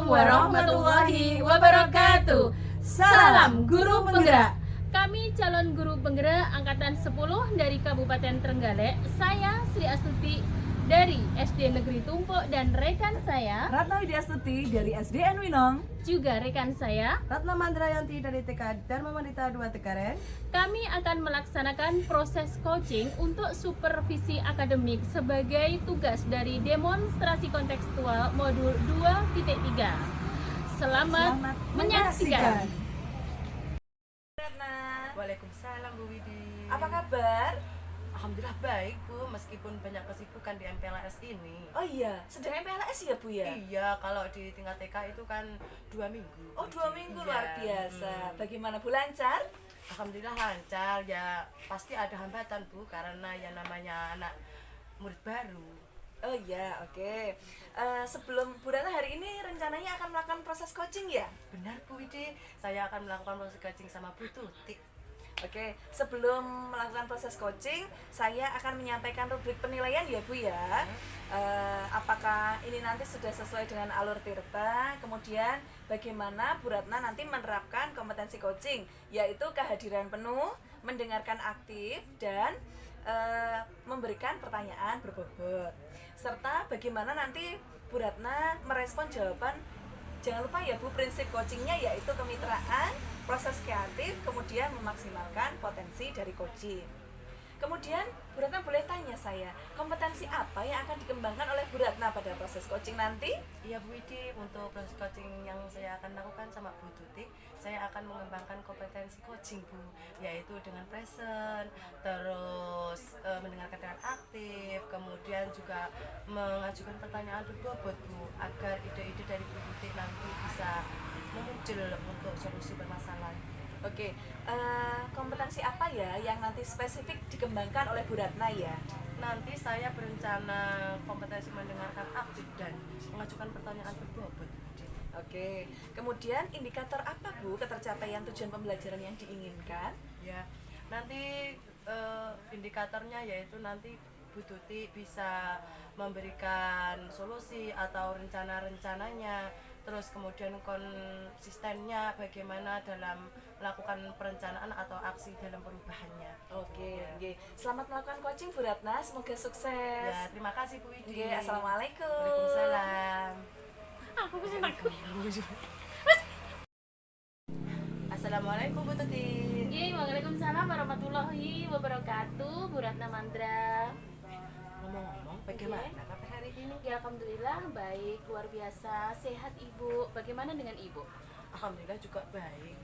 Assalamualaikum warahmatullahi wabarakatuh. Salam guru penggerak. Kami calon guru penggerak angkatan 10 dari Kabupaten Trenggalek. Saya Sri Astuti dari SD Negeri Tumpuk dan rekan saya Ratna Widyastuti dari SDN Winong. juga rekan saya. Ratna Mandrayanti dari TK Dharma Mandita 2 Tegaren. Kami akan melaksanakan proses coaching untuk supervisi akademik sebagai tugas dari demonstrasi kontekstual modul 2.3. Selamat menyaksikan. Ratna, Waalaikumsalam Bu Widi. apa kabar? Alhamdulillah baik Bu, meskipun banyak kesibukan di MPLS ini. Oh iya, sedang MPLS ya Bu ya? Iya, kalau di tingkat TK itu kan 2 minggu. Oh 2 minggu Iya. luar biasa. Bagaimana Bu, lancar? Alhamdulillah lancar, ya pasti ada hambatan Bu, karena yang namanya anak murid baru. Oh iya, oke. Sebelum Bu Ratna hari ini rencananya akan melakukan proses coaching ya? Benar Bu Widi, saya akan melakukan proses coaching sama Bu Tuti. Oke, sebelum melakukan proses coaching, saya akan menyampaikan rubrik penilaian ya Bu ya. Apakah ini nanti sudah sesuai dengan alur tirta, kemudian bagaimana Bu Ratna nanti menerapkan kompetensi coaching, yaitu kehadiran penuh, mendengarkan aktif, dan memberikan pertanyaan berbobot. Serta bagaimana nanti Bu Ratna merespon jawaban. Jangan lupa ya Bu, prinsip coachingnya yaitu kemitraan, proses kreatif, kemudian memaksimalkan potensi dari coaching. Kemudian Bu Ratna boleh tanya saya, kompetensi apa yang akan dikembangkan oleh Bu Ratna pada proses coaching nanti? Iya Bu Widi, untuk proses coaching yang saya akan lakukan sama Bu Tuti, saya akan mengembangkan kompetensi coaching Bu, yaitu dengan present, terus mendengarkan dengan aktif, kemudian juga mengajukan pertanyaan berbobot Bu, agar ide-ide dari Bu Tuti nanti bisa memuncul untuk solusi permasalahan. Oke, kompetensi apa ya yang nanti spesifik dikembangkan oleh Bu Ratna ya? Nanti saya berencana kompetensi mendengarkan aktif dan mengajukan pertanyaan berbobot. Oke, kemudian indikator apa Bu ketercapaian tujuan pembelajaran yang diinginkan? Ya, nanti indikatornya yaitu nanti Bu Tuti bisa memberikan solusi atau rencana-rencananya, terus kemudian konsistennya bagaimana dalam melakukan perencanaan atau aksi dalam perubahannya. Oke, oke. Selamat melakukan coaching Bu Ratna, semoga sukses. Ya, terima kasih Bu Widi. Oke, assalamualaikum. Waalaikumsalam. Aku bisa takut. Assalamualaikum Bu Tuti. Waalaikumsalam warahmatullahi wabarakatuh. Bu Ratna Mandra. Ngomong-ngomong, bagaimana kabar hari ini? Ya alhamdulillah baik, luar biasa, sehat Ibu. Bagaimana dengan Ibu? Alhamdulillah juga baik.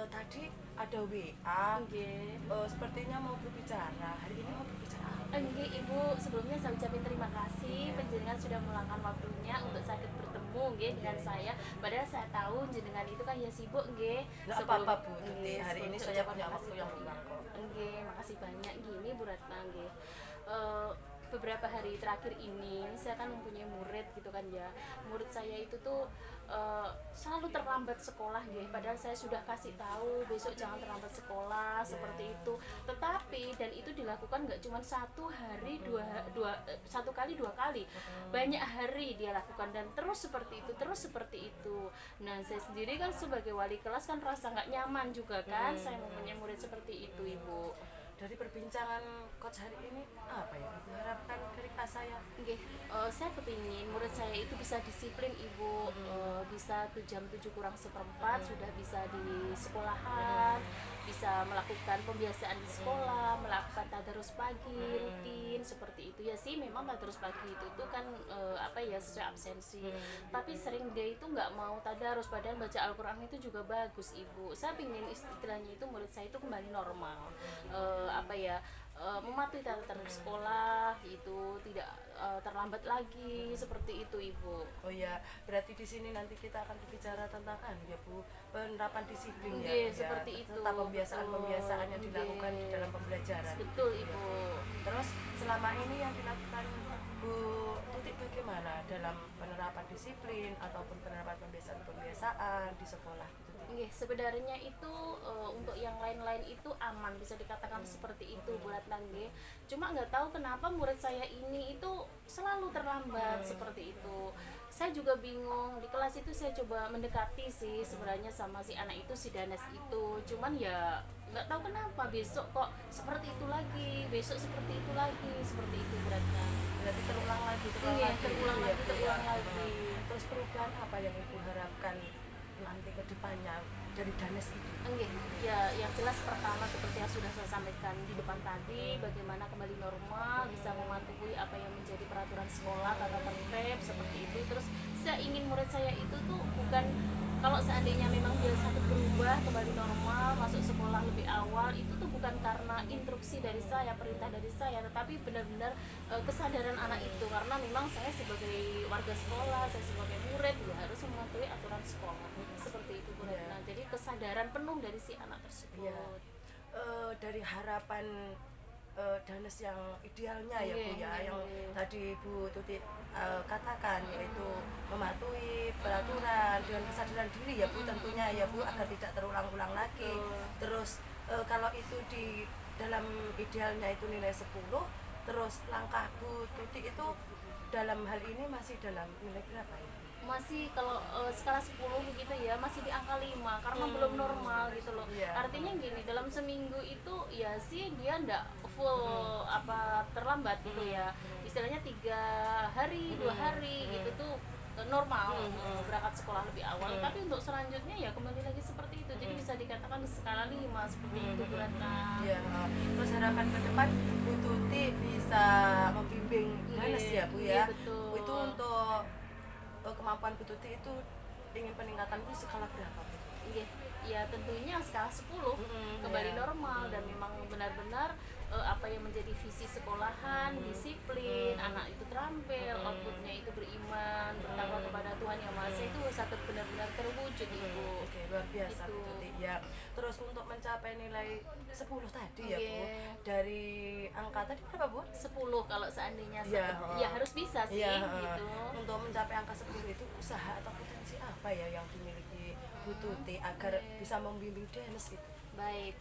Tadi ada WA. Nggih. Sepertinya mau berbicara. Hari ini mau berbicara apa? Nggih Ibu, sebelumnya saya ucapin terima kasih penjenengan sudah meluangkan waktunya untuk sakit bertemu nggih dengan saya. Padahal saya tahu jenengan itu kan ya sibuk nggih. Nggak apa-apa Bu Tuti, Nggih, hari ini sebelum saya ucapan punya makasih waktu yang banyak. luang kok. Nggih, makasih banyak gini Bu Ratna nggih. Beberapa hari terakhir ini saya kan mempunyai murid gitu kan ya. Murid saya itu tuh selalu terlambat sekolah nggih. Padahal saya sudah kasih tahu besok jangan terlambat sekolah seperti itu. Tetapi dan itu dilakukan nggak cuma satu hari satu kali dua kali, banyak hari dia lakukan dan terus seperti itu. Nah saya sendiri kan sebagai wali kelas kan rasa nggak nyaman juga kan. Saya mempunyai murid seperti itu Ibu. Dari perbincangan coach hari ini apa ya Ibu harapkan dari kelas saya? Nggih, saya kepingin murid saya itu bisa disiplin Ibu, bisa ke jam 7 kurang seperempat sudah bisa di sekolahan, bisa melakukan pembiasaan di sekolah, melakukan tadarus pagi rutin seperti itu ya sih. Memang tadarus pagi itu kan sesuai absensi, tapi sering dia itu nggak mau tadarus, padahal baca Al-Quran itu juga bagus Ibu. Saya pingin istilahnya itu murid saya itu kembali normal, mematuhi tata tertib sekolah itu tidak terlambat lagi seperti itu Ibu. Oh ya, berarti di sini nanti kita akan berbicara tentang ya Bu, penerapan disiplin Nggih, ya, seperti itu. tentang pembiasaan-pembiasaan yang dilakukan di dalam pembelajaran. Betul Ibu. Terus selama ini yang dilakukan Bu Tuti bagaimana dalam penerapan disiplin ataupun penerapan pembiasaan-pembiasaan di sekolah gitu? Nggih, sebenarnya itu untuk yang lain-lain itu aman, bisa dikatakan seperti itu buat nggih. Cuma nggak tahu kenapa murid saya ini itu selalu terlambat seperti itu. Saya juga bingung, di kelas itu saya coba mendekati sih sebenarnya sama si anak itu, si Danes itu. Cuman ya nggak tahu kenapa besok kok seperti itu lagi, besok seperti itu lagi, seperti itu beratnya. Berarti terulang lagi, Iya, terulang gitu ya, lagi, Bu, ya. terulang lagi. Terus perubahan apa yang Ibu harapkan nanti ke depannya dari Danes itu? Enggak, ya yang jelas pertama seperti yang sudah saya sampaikan di depan tadi, bagaimana kembali normal, bisa mematuhi apa yang menjadi peraturan sekolah, tata tertib seperti itu. Terus saya ingin murid saya itu tuh bukan, kalau seandainya memang dia sakit berubah kembali normal, masuk sekolah lebih awal, itu tuh bukan karena instruksi dari saya, perintah dari saya, tetapi benar-benar kesadaran anak itu, karena memang saya sebagai warga sekolah, saya sebagai murid ya harus mematuhi aturan sekolah seperti itu Bu Retna. Jadi kesadaran penuh dari si anak tersebut. Iya. Dari harapan Danes yang idealnya ya Bu ya, yang tadi Bu Tuti katakan, yaitu mematuhi peraturan dengan kesadaran diri ya Bu, tentunya ya Bu, agar tidak terulang-ulang lagi. Terus kalau itu di dalam idealnya itu nilai 10, terus langkah Bu Tuti itu dalam hal ini masih dalam nilai berapa ya? Masih kalau skala 10 begitu ya, masih di angka 5 karena belum normal gitu loh. Iya. Artinya gini, dalam seminggu itu ya sih dia ndak full apa terlambat gitu ya. Istilahnya 3 hari, 2 hari gitu tuh normal berangkat sekolah lebih awal. Tapi untuk selanjutnya ya kembali lagi seperti itu. Jadi bisa dikatakan di skala 5 seperti itu Bu Ratna. Iya. Terus harapan ke depan Bu Tuti bisa membimbing Danes ya Bu ya. Iya, betul. Itu untuk kemampuan Bu Tuti itu ingin peningkatan itu skala berapa Bu? Iya, ya tentunya skala 10 kembali iya. normal dan memang benar-benar apa yang menjadi visi sekolahan, disiplin, anak itu terampil, outputnya itu beriman, bertakwa kepada Tuhan Yang Maha Esa, itu sangat benar-benar terwujud Ibu. Oke, luar biasa Gitu. Bu Tuti ya. Terus untuk mencapai nilai 10 tadi ya Bu, Oke. dari angka tadi berapa Bu? 10 kalau seandainya Iya, ya harus bisa sih Iya, gitu. Untuk mencapai angka 10 itu usaha atau potensi apa ya yang dimiliki Bu Tuti agar bisa membimbing Danes itu? Baik,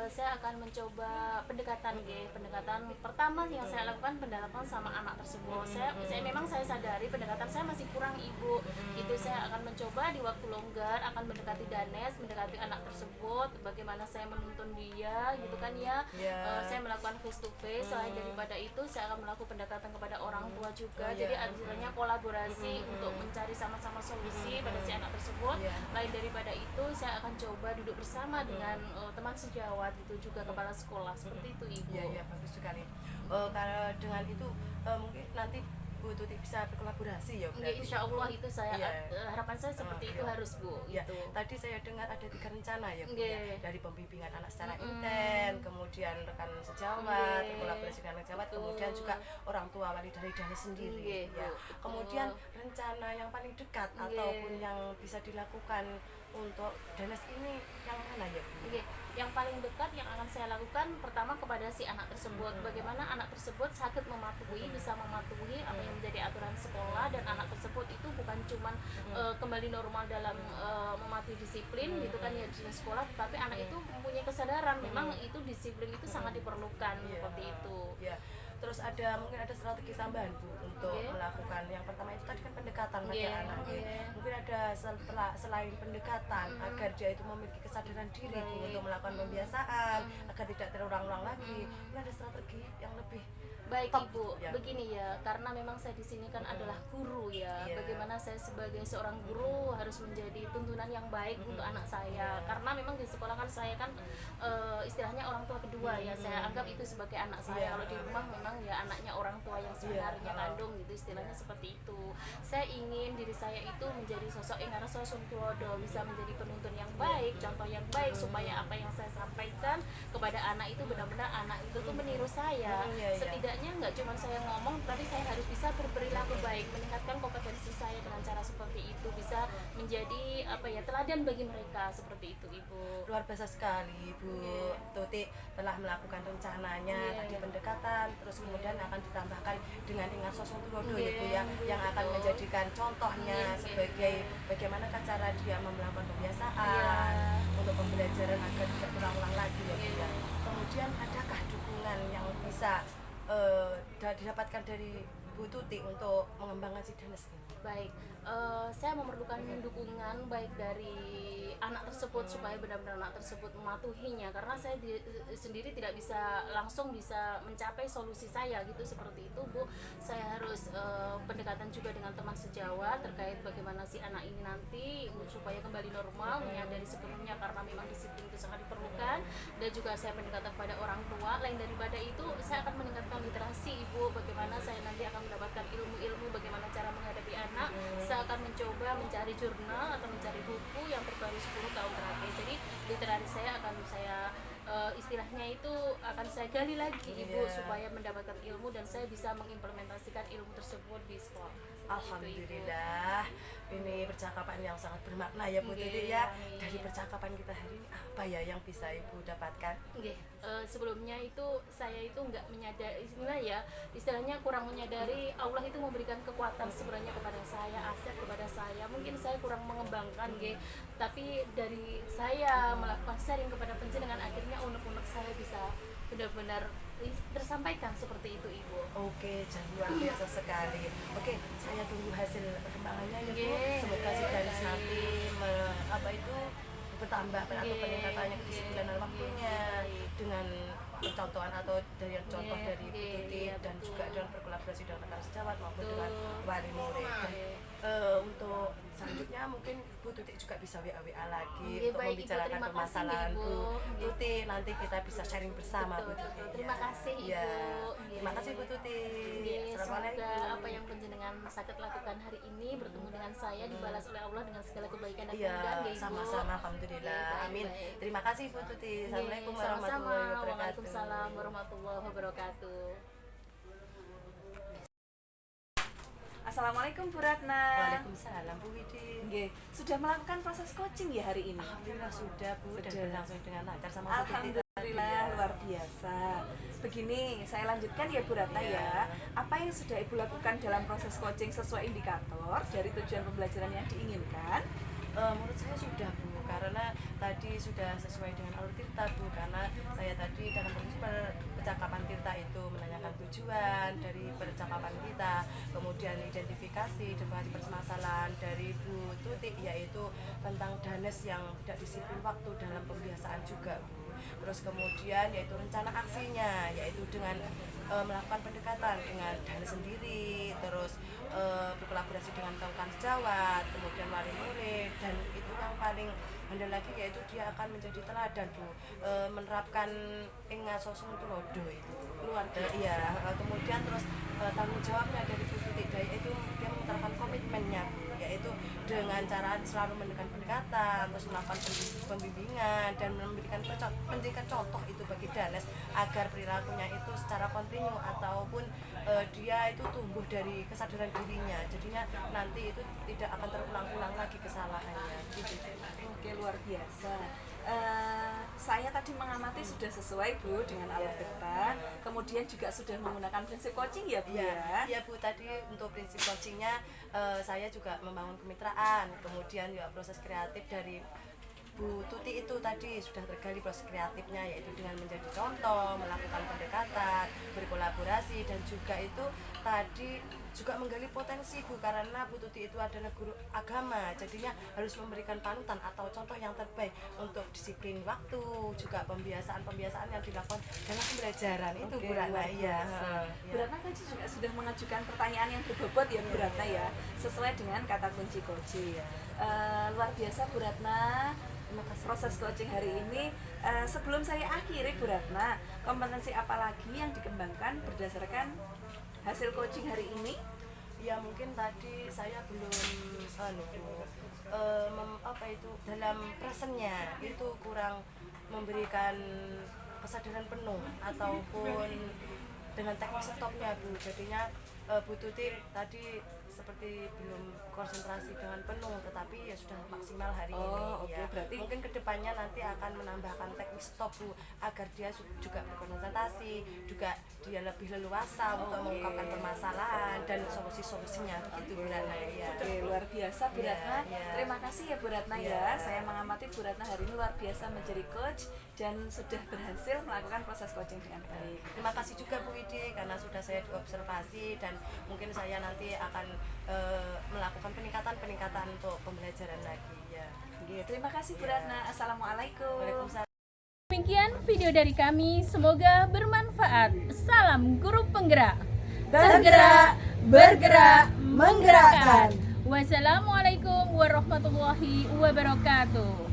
saya akan mencoba pendekatan pendekatan pertama yang saya lakukan pendekatan sama anak tersebut. Saya memang saya sadari pendekatan saya masih kurang Ibu. Itu saya akan mencoba di waktu longgar akan mendekati Danes, mendekati anak tersebut, bagaimana saya menuntun dia gitu kan ya. Iya. Saya melakukan face to face. Selain daripada itu saya akan melakukan pendekatan kepada orang tua juga. Jadi akhirnya kolaborasi untuk mencari sama-sama solusi pada si anak tersebut. Lain daripada itu saya akan coba duduk bersama dengan teman sejawat itu juga kepala sekolah seperti itu Ibu. Iya, bagus sekali. Karena dengan itu mungkin nanti Bu Tuti bisa berkolaborasi ya Ya, berarti. insya Allah itu saya Iya. harapan saya seperti itu iya. harus Bu. Ya, Gitu. tadi saya dengar ada 3 rencana ya Bu, Nggih. ya. Dari pembimbingan anak secara intens, kemudian rekan sejawat, Nggih. berkolaborasi dengan sejawat, Betul. kemudian juga orang tua wali dari Danes sendiri. Nggih, Ya. Bu, betul. Kemudian rencana yang paling dekat Nggih. ataupun yang bisa dilakukan untuk Danes ini yang mana ya Bu? Oke, yang paling dekat yang akan saya lakukan pertama kepada si anak tersebut, bagaimana anak tersebut sakit mematuhi, bisa mematuhi apa yang menjadi aturan sekolah, dan anak tersebut itu bukan cuman kembali normal dalam mematuhi disiplin gitu kan ya di sekolah, tetapi anak itu mempunyai kesadaran memang itu disiplin itu sangat diperlukan seperti itu. Ya. Terus mungkin ada strategi tambahan Bu untuk Nggih. melakukan yang pertama itu tadi kan pendekatan pada Nggih, anak. Nggih. nggih. Mungkin ada selain pendekatan agar dia itu memiliki kesadaran diri Bu, untuk melakukan pembiasaan agar tidak terulang-ulang lagi. Ini ada strategi yang lebih Baik top, Ibu, ya. begini ya, karena memang saya di sini kan adalah guru ya. Iya. Bagaimana saya sebagai seorang guru harus menjadi tuntunan yang baik untuk anak saya. Karena memang di sekolah kan saya kan istilahnya orang tua kedua ya. Saya anggap itu sebagai anak saya. Iya. Kalau di rumah memang ya anaknya orang tua yang sebenarnya kandung gitu, istilahnya seperti itu. Saya ingin diri saya itu menjadi sosok yang sosok tulodo, bisa menjadi penuntun yang baik, contoh yang baik supaya apa yang saya sampaikan kepada anak itu benar-benar anak itu tuh meniru saya. Iya. Setidaknya nggak cuma saya ngomong, tapi saya harus bisa berperilaku baik, meningkatkan kompetensi saya dengan cara seperti itu, bisa menjadi teladan bagi mereka seperti itu, Ibu. Luar biasa sekali Bu Tuti telah melakukan rencananya tadi pendekatan, terus kemudian akan ditambahkan dengan ingat sosok Tulodo ya Bu ya, yang akan menjadikan contohnya sebagai bagaimana cara dia melakukan kebiasaan untuk pembelajaran agar tidak berulang-ulang lagi ya Bu ya. Kemudian adakah dukungan yang bisa didapatkan dari Bu Tuti untuk mengembangkan si Danes ini? Baik, saya memerlukan dukungan baik dari anak tersebut supaya benar-benar anak tersebut mematuhinya, karena saya sendiri tidak bisa langsung bisa mencapai solusi saya gitu seperti itu, Bu. Saya harus pendekatan juga dengan teman sejawat terkait bagaimana si anak ini nanti supaya kembali normal, menyadari sepenuhnya karena memang disiplin itu sangat diperlukan, dan juga saya pendekatan pada orang tua. Lain daripada itu, saya akan meningkatkan literasi, Ibu, bagaimana saya nanti akan mendapatkan ilmu-ilmu bagaimana cara menghadapi anak. Saya akan mencoba mencari jurnal atau mencari buku yang terbaru 10 tahun terakhir. Jadi literasi saya akan saya istilahnya itu akan saya gali lagi, Ibu, supaya mendapatkan ilmu dan saya bisa mengimplementasikan ilmu tersebut di sekolah. Alhamdulillah, ini percakapan yang sangat bermakna ya Bu Tuti ya. Dari percakapan kita hari ini apa ya yang bisa Ibu dapatkan? Sebelumnya itu saya itu nggak menyadari, istilahnya kurang menyadari Allah itu memberikan kekuatan sebenarnya kepada saya, aset kepada saya. Mungkin saya kurang mengembangkan, tapi dari saya melakukan sharing kepada penjenengan, akhirnya unek-unek saya bisa benar-benar tersampaikan seperti itu, Ibu. Oke, luar biasa sekali. Oke, saya tunggu hasil perkembangannya ya Bu. Semoga si Danes nanti bertambah atau peningkatannya kedisiplinan waktunya dengan contohan atau dari contoh dari Bu Tuti dan juga dengan berkolaborasi dengan rekan sejawat maupun dengan wali murid. Dan untuk selanjutnya mungkin Bu Tuti juga bisa WA lagi untuk baik, Ibu, membicarakan terima kasih, permasalahan Ibu. Bu Tuti. Nanti kita bisa sharing bersama Bu Tuti. Terima kasih, Ibu. Ya. Terima kasih Bu Tuti. Assalamualaikum. Semoga apa yang penjenengan sakit lakukan hari ini bertemu dengan saya dibalas oleh Allah dengan segala kebaikan dan Iya, kemudahan, Ibu. sama-sama, alhamdulillah. Baik, Amin. baik. Terima kasih Bu Tuti. Assalamualaikum Sama-sama. warahmatullahi wabarakatuh. Waalaikumsalam warahmatullahi wabarakatuh. Assalamualaikum Bu Ratna. Waalaikumsalam Bu Widi. Nggih, sudah melakukan proses coaching ya hari ini? Alhamdulillah sudah Bu, dan Sudah. berlangsung dengan lancar sama Bu Tuti. Alhamdulillah, luar biasa. Begini, saya lanjutkan ya Bu Ratna ya. Apa yang sudah Ibu lakukan dalam proses coaching sesuai indikator dari tujuan pembelajaran yang diinginkan? Menurut saya sudah Bu, karena tadi sudah sesuai dengan alur Tirta Bu, karena saya tadi dalam proses percakapan Tirta itu menanyakan tujuan dari percakapan kita, kemudian identifikasi permasalahan dari Bu Tuti, yaitu tentang Danes yang tidak disiplin waktu dalam pembiasaan juga Bu. Terus kemudian yaitu rencana aksinya, yaitu dengan melakukan pendekatan dengan Danes sendiri, terus berkolaborasi dengan rekan sejawat, kemudian wali murid, dan itu yang paling handal lagi yaitu dia akan menjadi teladan Bu, menerapkan ingat sosok Tulodo itu luar biasa. Iya, kemudian terus tanggung jawabnya dari Bu Tuti itu dia menerapkan komitmennya Bu, yaitu dengan cara selalu mendekat pendekatan, terus melakukan pembimbingan dan memberikan contoh itu bagi Danes agar perilakunya itu secara kontinu ataupun dia itu tumbuh dari kesadaran dirinya, jadinya nanti itu tidak akan terulang-ulang lagi kesalahannya gitu. Oke, luar biasa. Saya tadi mengamati sudah sesuai Bu dengan alur Tirta, kemudian juga sudah menggunakan prinsip coaching ya Bu ya? Iya Bu, tadi untuk prinsip coachingnya saya juga membangun kemitraan, kemudian ya proses kreatif dari Bu Tuti itu tadi sudah tergali proses kreatifnya, yaitu dengan menjadi contoh, melakukan pendekatan, berkolaborasi, dan juga itu tadi juga menggali potensi Bu, karena Bu Tuti itu adalah guru agama, jadinya harus memberikan panutan atau contoh yang terbaik untuk disiplin waktu, juga pembiasaan-pembiasaan yang dilakukan dalam pembelajaran itu Bu Ratna. Iya. Bu Ratna tadi juga sudah mengajukan pertanyaan yang berbobot ya Bu Ratna ya, sesuai dengan kata kunci coaching. Luar biasa Bu Ratna. Proses coaching hari ini, sebelum saya akhiri Bu Ratna, kompetensi apa lagi yang dikembangkan berdasarkan hasil coaching hari ini? Ya mungkin tadi saya belum dalam presentnya itu kurang memberikan kesadaran penuh ataupun dengan teknik stopnya Bu. Jadinya Bu Tuti tadi seperti belum konsentrasi dengan penuh, tetapi ya sudah maksimal hari ini. oke, Ya. berarti Mungkin kedepannya nanti akan menambahkan teknik stop Bu, agar dia juga berkonsentrasi, juga dia lebih leluasa untuk mengungkapkan permasalahan dan solusi-solusinya begitu Bu Ratna ya. Oke, luar biasa Bu Iya, Ratna. iya. Terima kasih ya Bu Ratna Iya. ya. Saya mengamati Bu Ratna hari ini luar biasa menjadi coach dan sudah berhasil melakukan proses coaching dengan baik. Terima kasih juga Bu Widi karena sudah saya diobservasi dan mungkin saya nanti akan melakukan peningkatan untuk pembelajaran lagi ya. Oke, terima kasih Bu Ratna. Assalamualaikum. Waalaikumsalam. Demikian video dari kami, semoga bermanfaat. Salam guru penggerak. Tergerak, bergerak, menggerakkan. Wassalamualaikum warahmatullahi wabarakatuh.